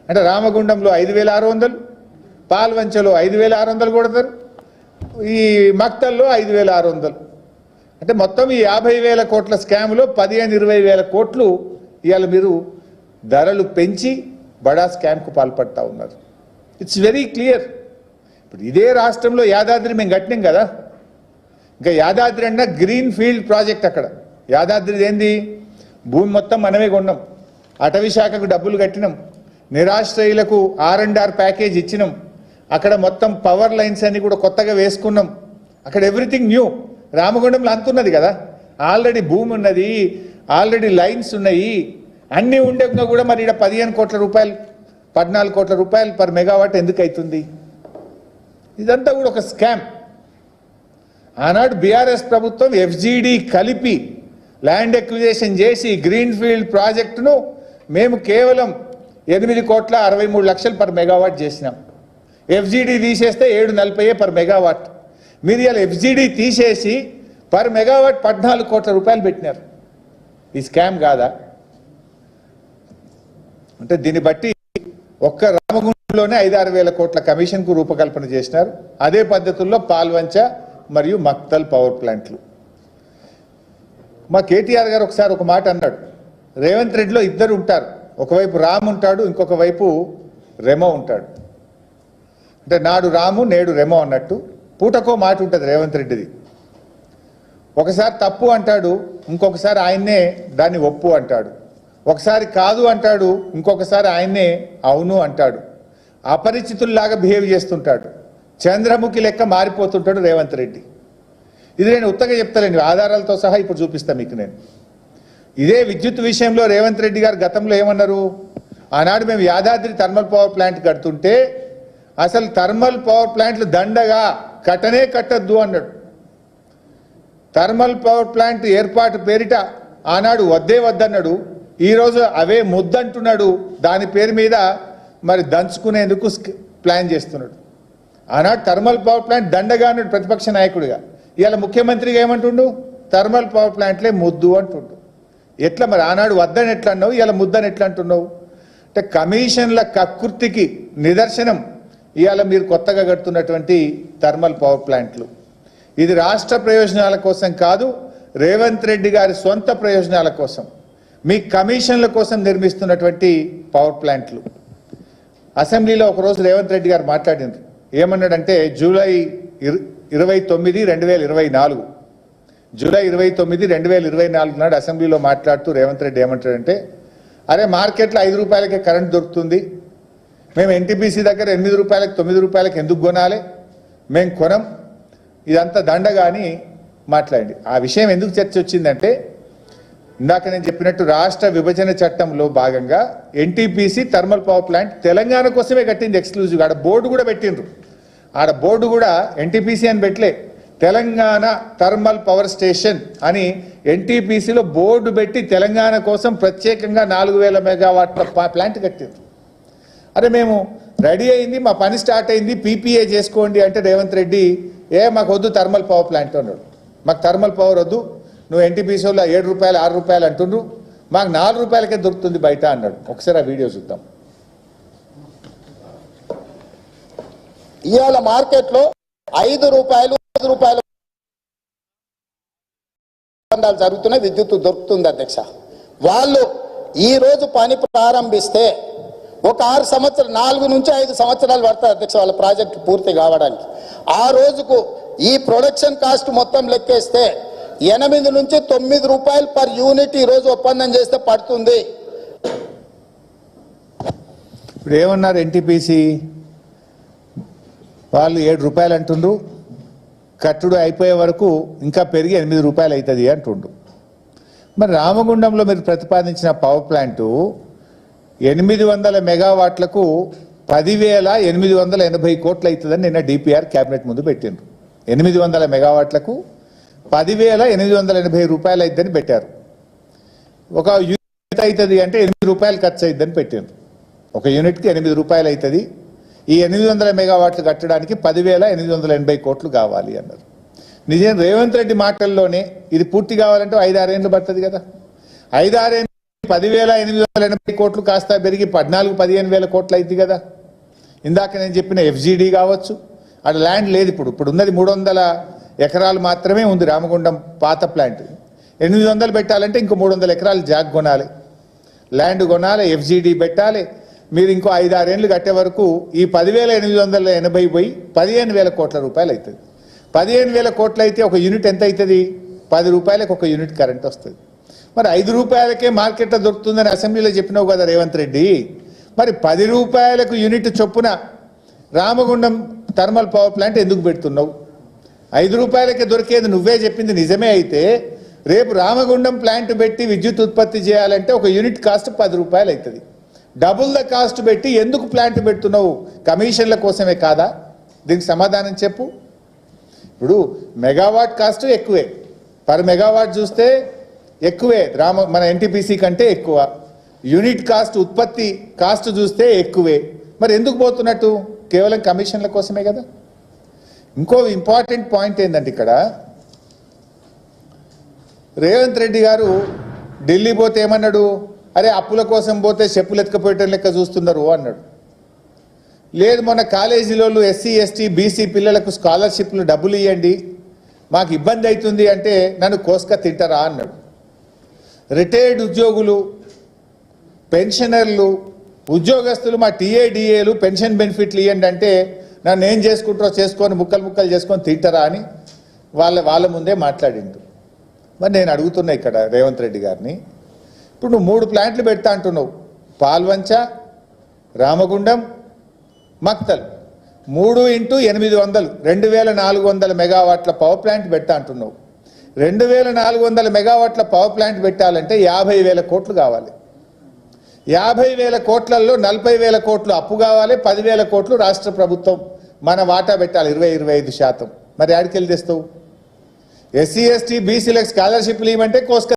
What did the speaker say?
అంటే రామగుండంలో 5,600, పాల్వంచలో 5,600 కొడతారు, ఈ మక్తల్లో 5,600. అంటే మొత్తం ఈ 50,000 కోట్ల స్కామ్లో 15-20,000 కోట్లు ఇవాళ మీరు ధరలు పెంచి బడా స్కామ్కు పాల్పడతా ఉన్నారు. It's very clear. ఇప్పుడు ఇదే రాష్ట్రంలో యాదాద్రి మేము కట్టినాం కదా, ఇంకా యాదాద్రి అన్న గ్రీన్ ఫీల్డ్ ప్రాజెక్ట్. అక్కడ యాదాద్రిది ఏంది, భూమి మొత్తం మనమే కొన్నాం, అటవీ శాఖకు డబ్బులు కట్టినాం, నిరాశ్రయులకు R&R ప్యాకేజ్ ఇచ్చినాం, అక్కడ మొత్తం పవర్ లైన్స్ అన్ని కూడా కొత్తగా వేసుకున్నాం, అక్కడ ఎవ్రీథింగ్ న్యూ. రామగుండంలో అంతున్నది కదా, ఆల్రెడీ భూమి ఉన్నది, ఆల్రెడీ లైన్స్ ఉన్నాయి, అన్నీ ఉండేగా కూడా మరి ఇక్కడ 15 కోట్ల రూపాయలు 14 కోట్ల రూపాయలు పర్ మెగావాట్ ఎందుకు అవుతుంది? ఇదంతా కూడా ఒక స్కామ్. ఆనాడు బీఆర్ఎస్ ప్రభుత్వం FGD కలిపి ల్యాండ్ ఎక్విజిషన్ చేసి గ్రీన్ ఫీల్డ్ ప్రాజెక్టును మేము కేవలం 8,63,00,000 పర్ మెగావాట్ చేసినాం. FGD తీసేస్తే 740 పర్ మెగావాట్. మీరు ఇలా FGD తీసేసి పర్ మెగావాట్ 14 కోట్ల రూపాయలు పెట్టినారు. ఈ స్కామ్ కాదా? అంటే దీన్ని బట్టి ఒక్క రామగుండంలోనే 5-6 వేల కోట్ల కమిషన్కు రూపకల్పన చేసినారు. అదే పద్ధతుల్లో పాల్వంచ మరియు మక్తల్ పవర్ ప్లాంట్లు. మా కేటీఆర్ గారు ఒకసారి ఒక మాట అన్నాడు, రేవంత్ రెడ్డిలో ఇద్దరు ఉంటారు, ఒకవైపు రామ్ ఉంటాడు, ఇంకొక వైపు రెమో ఉంటాడు. అంటే నాడు రాము నేడు రెమో అన్నట్టు పూటకో మాట ఉంటుంది రేవంత్ రెడ్డిది. ఒకసారి తప్పు అంటాడు, ఇంకొకసారి ఆయన్నే దాన్ని ఒప్పు అంటాడు, ఒకసారి కాదు అంటాడు, ఇంకొకసారి ఆయన్నే అవును అంటాడు. అపరిచితుల్లాగా బిహేవ్ చేస్తుంటాడు, చంద్రముఖి లెక్క మారిపోతుంటాడు రేవంత్ రెడ్డి. ఇది నేను ఉత్తగా చెప్తానండి, ఆధారాలతో సహా ఇప్పుడు చూపిస్తాను మీకు. నేను ఇదే విద్యుత్ విషయంలో రేవంత్ రెడ్డి గారు గతంలో ఏమన్నారు, ఆనాడు మేము యాదాద్రి థర్మల్ పవర్ ప్లాంట్ కడుతుంటే అసలు థర్మల్ పవర్ ప్లాంట్లు దండగా కట్టనే కట్టద్దు అన్నాడు. థర్మల్ పవర్ ప్లాంట్ ఏర్పాటు పేరిట ఆనాడు వద్దే వద్దన్నాడు, ఈరోజు అవే ముద్దంటున్నాడు, దాని పేరు మీద మరి దంచుకునేందుకు ప్లాన్ చేస్తున్నాడు. ఆనాడు థర్మల్ పవర్ ప్లాంట్ దండగా అన్నాడు ప్రతిపక్ష నాయకుడిగా, ఇవాళ ముఖ్యమంత్రిగా ఏమంటుండు, థర్మల్ పవర్ ప్లాంట్లే ముద్దు అంటుండు. ఎట్లా మరి ఆనాడు వద్దని ఎట్లా అన్నావు, ఇవాళ ముద్దని ఎట్లా అంటున్నావు? అంటే కమిషన్ల కకృతికి నిదర్శనం ఇవాళ మీరు కొత్తగా కడుతున్నటువంటి థర్మల్ పవర్ ప్లాంట్లు. ఇది రాష్ట్ర ప్రయోజనాల కోసం కాదు, రేవంత్ రెడ్డి గారి సొంత ప్రయోజనాల కోసం, మీ కమిషన్ల కోసం నిర్మిస్తున్నటువంటి పవర్ ప్లాంట్లు. అసెంబ్లీలో ఒకరోజు రేవంత్ రెడ్డి గారు మాట్లాడినారు, ఏమన్నాడంటే జూలై 29, 2024 జూలై 29, 2024 నాడు అసెంబ్లీలో మాట్లాడుతూ రేవంత్ రెడ్డి ఏమంటాడంటే, అరే మార్కెట్లో 5 రూపాయలకే కరెంట్ దొరుకుతుంది, మేము NTPC దగ్గర 8 రూపాయలకు 9 రూపాయలకు ఎందుకు కొనాలి, మేము కొనం, ఇదంతా దండగా అని మాట్లాడండి. ఆ విషయం ఎందుకు చర్చ వచ్చిందంటే, ఇందాక నేను చెప్పినట్టు రాష్ట్ర విభజన చట్టంలో భాగంగా NTPC thermal power plant Telangana కోసమే కట్టింది ఎక్స్క్లూజివ్గా. ఆడ బోర్డు కూడా పెట్టిండ్రు, ఆడ బోర్డు కూడా NTPC అని పెట్టలే, తెలంగాణ థర్మల్ పవర్ స్టేషన్ అని NTPCలో బోర్డు పెట్టి తెలంగాణ కోసం ప్రత్యేకంగా 4,000 మెగావాట్ల ప్లాంట్ కట్టిండ్రు. అరే మేము రెడీ అయింది, మా పని స్టార్ట్ అయింది, PPA చేసుకోండి అంటే రేవంత్ రెడ్డి మాకు వద్దు థర్మల్ పవర్ ప్లాంట్ అన్నాడు. మాకు థర్మల్ పవర్ వద్దు, నువ్వు NTPCలో 7 రూపాయలు 6 రూపాయలు అంటుండ్రు, మాకు 4 రూపాయలకే దొరుకుతుంది బయట అన్నాడు. ఒకసారి ఆ వీడియో చూద్దాం. ఇవాళ మార్కెట్లో 5 రూపాయలు 10 రూపాయలు జరుగుతున్నాయి, విద్యుత్ దొరుకుతుంది అధ్యక్ష. వాళ్ళు ఈ రోజు పని ప్రారంభిస్తే ఒక 6 సంవత్సరాలు 4 నుంచి 5 సంవత్సరాలు పడతాయి అధ్యక్ష వాళ్ళ ప్రాజెక్టు పూర్తి కావడానికి. ఆ రోజుకు ఈ ప్రొడక్షన్ కాస్ట్ మొత్తం లెక్కేస్తే 8 నుంచి 9 రూపాయలు పర్ యూనిట్ ఈ రోజు ఒప్పందం చేస్తే పడుతుంది. ఇప్పుడు ఏమన్నారు NTPC వాళ్ళు 7 రూపాయలు అంటుండ్రు, కట్టుడు అయిపోయే వరకు ఇంకా పెరిగి 8 రూపాయలు అవుతుంది అంటుండ్రు. మరి రామగుండంలో మీరు ప్రతిపాదించిన పవర్ ప్లాంటు 800 మెగావాట్లకు 10,880 కోట్లు అవుతుందని నిన్న DPR క్యాబినెట్ ముందు పెట్టిండ్రు. 800 మెగావాట్లకు 10,880 రూపాయలు అవుతుందని పెట్టారు. ఒక యూనిట్ అవుతుంది అంటే 8 రూపాయలు ఖర్చు అవుతుందని పెట్టిండ్రు. ఒక యూనిట్కి 8 రూపాయలు అవుతుంది. ఈ 800 మెగావాట్లు కట్టడానికి 10,880 కోట్లు కావాలి అన్నారు. నిజం రేవంత్ రెడ్డి మాటల్లోనే ఇది పూర్తి కావాలంటే 5-6 ఏళ్ళు పడుతుంది కదా. 5-6 ఏళ్ళు 10,880 కోట్లు కాస్త పెరిగి 14,000-15,000 కోట్లు అయింది కదా. ఇందాక నేను చెప్పిన FGD కావచ్చు, అక్కడ ల్యాండ్ లేదు. ఇప్పుడు ఉన్నది 300 ఎకరాలు మాత్రమే ఉంది రామగుండం పాత ప్లాంట్. 800 పెట్టాలంటే ఇంకో 300 ఎకరాలు జాగ్ కొనాలి, ల్యాండ్ కొనాలి, FGD పెట్టాలి. మీరు ఇంకో 5-6 ఏళ్ళు కట్టే వరకు ఈ 10,880 పోయి 15,000 కోట్ల రూపాయలు అవుతుంది. 15,000 కోట్లు అయితే ఒక యూనిట్ ఎంత అవుతుంది? 10 రూపాయలకు ఒక యూనిట్ కరెంట్ వస్తుంది. మరి 5 రూపాయలకే మార్కెట్లో దొరుకుతుందని అసెంబ్లీలో చెప్పినావు కదా రేవంత్ రెడ్డి. మరి 10 రూపాయలకు యూనిట్ చొప్పున రామగుండం థర్మల్ పవర్ ప్లాంట్ ఎందుకు పెడుతున్నావు? 5 రూపాయలకే దొరికేది నువ్వే చెప్పింది నిజమే అయితే రేపు రామగుండం ప్లాంట్ పెట్టి విద్యుత్ ఉత్పత్తి చేయాలంటే ఒక యూనిట్ కాస్ట్ 10 రూపాయలు అవుతుంది. డబుల్ ద కాస్ట్ పెట్టి ఎందుకు ప్లాంట్ పెడుతున్నావు? కమిషన్ల కోసమే కాదా? దీనికి సమాధానం చెప్పు. ఇప్పుడు మెగావాట్ కాస్ట్ ఎక్కువే, పర్ మెగావాట్ చూస్తే ఎక్కువే, మన NTPC కంటే ఎక్కువ. యూనిట్ కాస్ట్ ఉత్పత్తి కాస్ట్ చూస్తే ఎక్కువే. మరి ఎందుకు పోతున్నట్టు? కేవలం కమిషన్ల కోసమే కదా. ఇంకో ఇంపార్టెంట్ పాయింట్ ఏంటంటే ఇక్కడ రేవంత్ రెడ్డి గారు ఢిల్లీ పోతే ఏమన్నాడు? అరే అప్పుల కోసం పోతే చెప్పులు ఎత్తుకపోయటం లెక్క చూస్తున్నారు అన్నాడు. లేదు, మొన్న కాలేజీలో SC ST BC పిల్లలకు స్కాలర్షిప్లు డబ్బులు ఇవ్వండి, మాకు ఇబ్బంది అవుతుంది అంటే నన్ను కోసుక తింటారా అన్నాడు. రిటైర్డ్ ఉద్యోగులు, పెన్షనర్లు, ఉద్యోగస్తులు మా TADAలు పెన్షన్ బెనిఫిట్లు ఇవ్వండి అంటే నన్ను ఏం చేసుకుంటారో చేసుకొని ముక్కలు చేసుకొని తింటారా అని వాళ్ళ ముందే మాట్లాడిండు. మరి నేను అడుగుతున్నా ఇక్కడ రేవంత్ రెడ్డి గారిని, ఇప్పుడు నువ్వు 3 ప్లాంట్లు పెడతా అంటున్నావు, పాల్వంచ, రామగుండం, మక్తల్, 3 × 800 2,400 మెగావాట్ల పవర్ ప్లాంట్ పెడతా అంటున్నావు. 2,400 మెగావాట్ల పవర్ ప్లాంట్ పెట్టాలంటే 50,000 కోట్లు కావాలి. 50,000 కోట్లలో 40,000 కోట్లు అప్పు కావాలి, 10,000 కోట్లు రాష్ట్ర ప్రభుత్వం మన వాటా పెట్టాలి, 20-25%. మరి ఆడికెళ్ళి తెస్తావు? SC ST BCలకు స్కాలర్షిప్లు ఇవ్వమంటే కోసుక